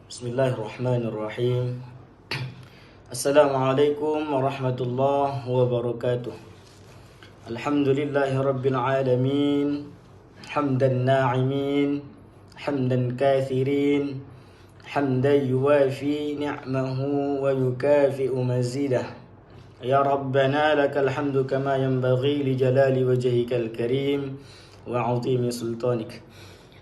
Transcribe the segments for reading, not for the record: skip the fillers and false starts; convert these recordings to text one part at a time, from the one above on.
Bismillahirrahmanirrahim. Assalamualaikum warahmatullahi wabarakatuh. Alhamdulillahi rabbil alamin. Hamdan na'imin, hamdan kathirin, hamdan yuwafi ni'mahu wa yukafi'u mazidah. Ya Rabbana lakal hamdu kama yanbaghi li jalali wajhikal karim wa 'azimi sultanik.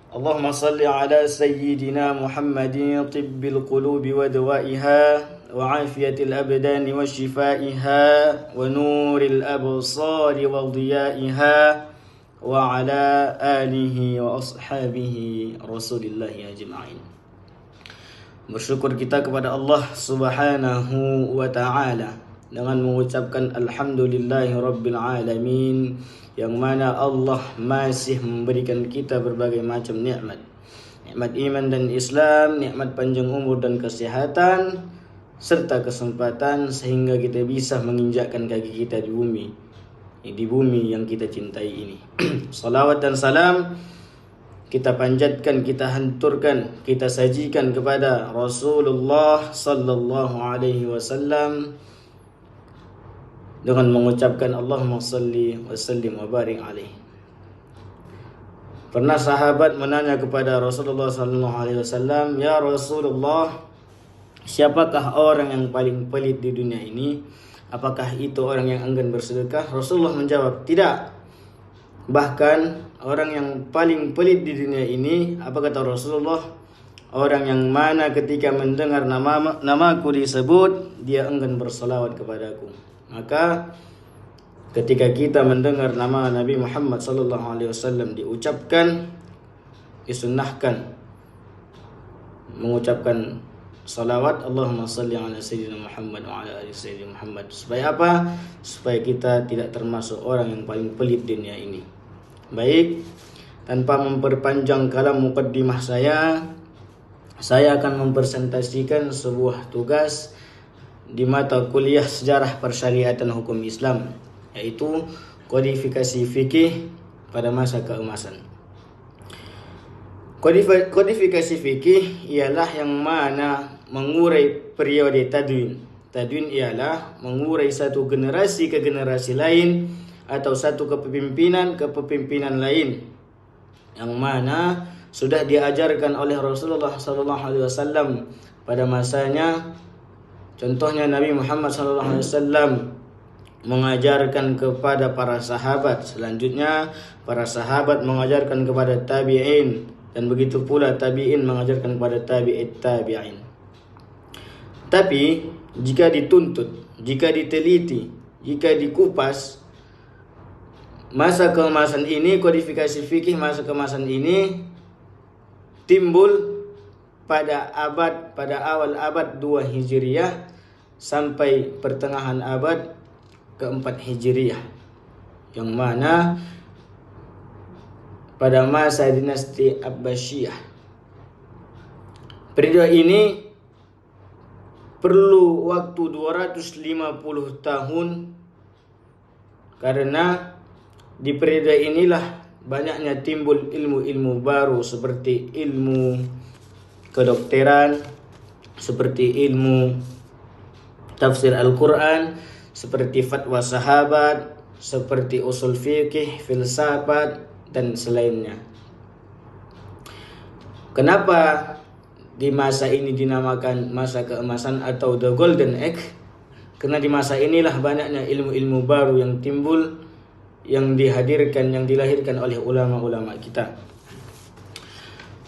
Allahumma salli ala sayyidina Muhammadin tibbil qulubi wa dawaiha wa afiyatil abdani wa shifaiha wa nuril absari wa diyaiha wa ala alihi wa ashabihi rasulillahi ajma'in. Bersyukur kita kepada Allah subhanahu wa ta'ala dengan mengucapkan alhamdulillahi rabbil alamin, yang mana Allah masih memberikan kita berbagai macam nikmat. Nikmat iman dan Islam, nikmat panjang umur dan kesehatan, serta kesempatan sehingga kita bisa menginjakkan kaki kita di bumi yang kita cintai ini. Salawat dan salam kita panjatkan, kita hanturkan, kita sajikan kepada Rasulullah sallallahu alaihi wasallam dengan mengucapkan Allahumma salli wa sallim wa barik alaihi. Pernah sahabat menanya kepada Rasulullah sallallahu alaihi wasallam, "Ya Rasulullah, siapakah orang yang paling pelit di dunia ini? Apakah itu orang yang enggan bersedekah?" Rasulullah menjawab, "Tidak. Bahkan orang yang paling pelit di dunia ini," apa kata Rasulullah? "Orang yang mana ketika mendengar namaku disebut, dia enggan bersalawat kepadaku." Maka ketika kita mendengar nama Nabi Muhammad sallallahu alaihi wasallam diucapkan, disunnahkan mengucapkan salawat, Allahumma salli ala sayyidina Muhammad wa ala ali sayyidina Muhammad. Supaya apa? Supaya kita tidak termasuk orang yang paling pelit dunia ini. Baik, tanpa memperpanjang kalam muqaddimah saya akan mempresentasikan sebuah tugas di mata kuliah Sejarah Persyariatan Hukum Islam, yaitu kodifikasi fikih pada masa keemasan. Kodifikasi fikih ialah yang mana mengurai periode tadwin. Tadwin ialah mengurai satu generasi ke generasi lain atau satu kepemimpinan ke kepemimpinan lain, yang mana sudah diajarkan oleh Rasulullah sallallahu alaihi wasallam pada masanya. Contohnya Nabi Muhammad SAW mengajarkan kepada para sahabat. Selanjutnya para sahabat mengajarkan kepada tabi'in, dan begitu pula tabi'in mengajarkan kepada tabi'in. Tapi jika dituntut, jika diteliti, jika dikupas, masa keemasan ini, kodifikasi fikih masa keemasan ini timbul pada awal abad 2 Hijriah sampai pertengahan abad ke-4 Hijriah, yang mana pada masa dinasti Abbasiyah. Periode ini perlu waktu 250 tahun, karena di periode inilah banyaknya timbul ilmu-ilmu baru seperti ilmu kedokteran, seperti ilmu tafsir Al-Quran, seperti fatwa sahabat, seperti usul fikih, filsafat, dan selainnya. Kenapa di masa ini dinamakan masa keemasan atau the golden age? Karena di masa inilah banyaknya ilmu-ilmu baru yang timbul, yang dihadirkan, yang dilahirkan oleh ulama-ulama kita.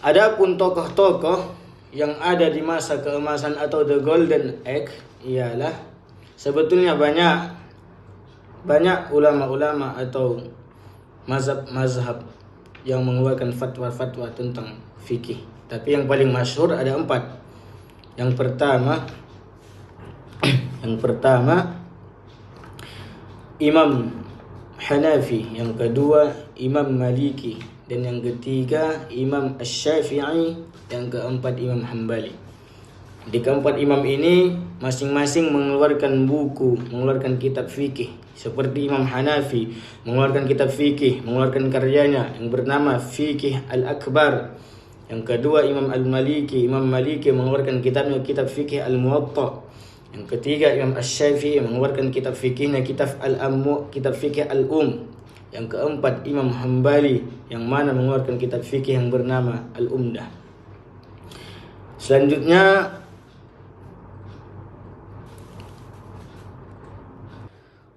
Adapun tokoh-tokoh yang ada di masa keemasan atau the golden age ialah sebetulnya banyak ulama-ulama atau mazhab yang mengeluarkan fatwa-fatwa tentang fikih. Tapi yang paling masyhur ada 4. Yang pertama Imam Hanafi, yang kedua Imam Maliki, dan yang ketiga Imam Asy-Syafi'i, yang keempat Imam Hambali. Di keempat imam ini masing-masing mengeluarkan buku, mengeluarkan kitab fikih. Seperti Imam Hanafi mengeluarkan kitab fikih, mengeluarkan karyanya yang bernama Fikih Al-Akbar, Yang kedua Imam Al-Maliki. Imam Maliki mengeluarkan kitabnya kitab fikih Al-Muwatta. Yang ketiga Imam Asy-Syafi'i mengeluarkan kitab fikihnya kitab kitab fikih Al-Um. Yang keempat Imam Hambali yang mana mengeluarkan kitab fikih yang bernama Al-Umdah. Selanjutnya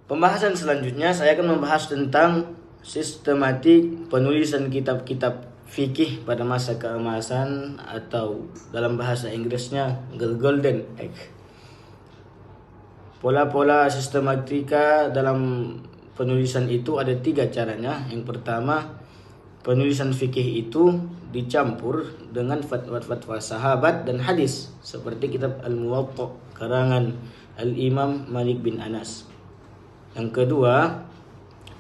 pembahasan selanjutnya saya akan membahas tentang sistematik penulisan kitab-kitab fikih pada masa keemasan atau dalam bahasa Inggrisnya The Golden Age. Pola-pola sistematika dalam penulisan itu ada 3 caranya. Yang pertama, penulisan fikih itu dicampur dengan fatwa-fatwa sahabat dan hadis seperti kitab Al-Muwatta karangan Al-Imam Malik bin Anas. Yang kedua,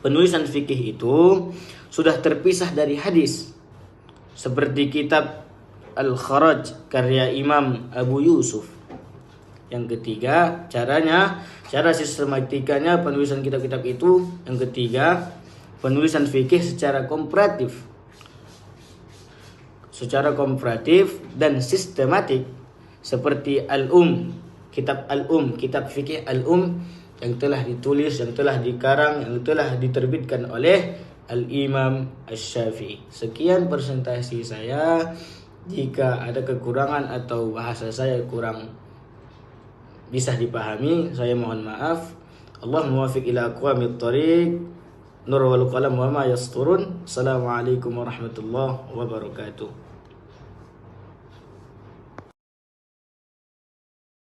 penulisan fikih itu sudah terpisah dari hadis seperti kitab Al-Kharaj karya Imam Abu Yusuf. Yang ketiga, cara sistematikanya penulisan kitab-kitab itu. Yang ketiga, penulisan fikih secara komparatif dan sistematik seperti kitab kitab fikih Al-Um yang telah ditulis, yang telah dikarang, yang telah diterbitkan oleh Al-Imam Asy-Syafi'i. Sekian presentasi saya. Jika ada kekurangan atau bahasa saya kurang bisa dipahami, saya mohon maaf. Allah muwaffiq ila aqwamit thoriq. Nur wal qalam wa ma yasturun. Assalamualaikum warahmatullahi wabarakatuh.